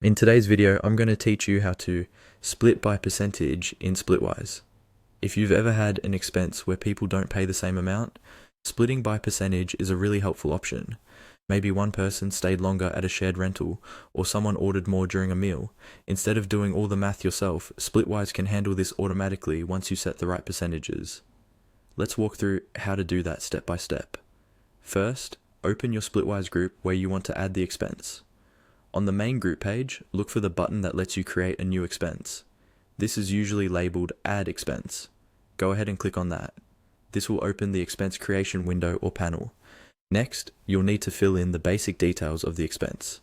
In today's video, I'm going to teach you how to split by percentage in Splitwise. If you've ever had an expense where people don't pay the same amount, splitting by percentage is a really helpful option. Maybe one person stayed longer at a shared rental, or someone ordered more during a meal. Instead of doing all the math yourself, Splitwise can handle this automatically once you set the right percentages. Let's walk through how to do that step by step. First, open your Splitwise group where you want to add the expense. On the main group page, look for the button that lets you create a new expense. This is usually labeled Add Expense. Go ahead and click on that. This will open the expense creation window or panel. Next, you'll need to fill in the basic details of the expense.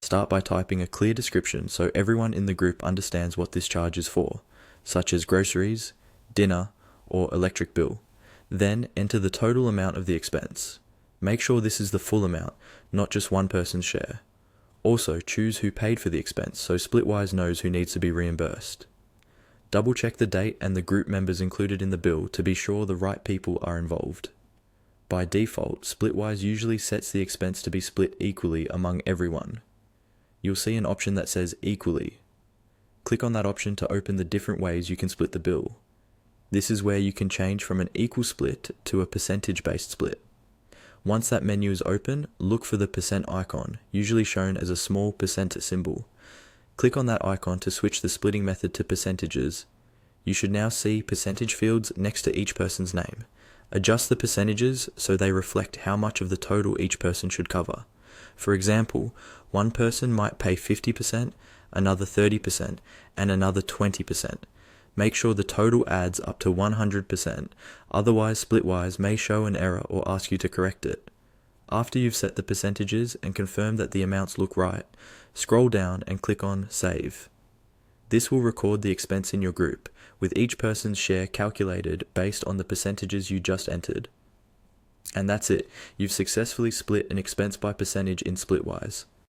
Start by typing a clear description so everyone in the group understands what this charge is for, such as groceries, dinner, or electric bill. Then enter the total amount of the expense. Make sure this is the full amount, not just one person's share. Also, choose who paid for the expense so Splitwise knows who needs to be reimbursed. Double check the date and the group members included in the bill to be sure the right people are involved. By default, Splitwise usually sets the expense to be split equally among everyone. You'll see an option that says Equally. Click on that option to open the different ways you can split the bill. This is where you can change from an equal split to a percentage-based split. Once that menu is open, look for the percent icon, usually shown as a small percent symbol. Click on that icon to switch the splitting method to percentages. You should now see percentage fields next to each person's name. Adjust the percentages so they reflect how much of the total each person should cover. For example, one person might pay 50%, another 30%, and another 20%. Make sure the total adds up to 100%, otherwise Splitwise may show an error or ask you to correct it. After you've set the percentages and confirmed that the amounts look right, scroll down and click on Save. This will record the expense in your group, with each person's share calculated based on the percentages you just entered. And that's it, you've successfully split an expense by percentage in Splitwise.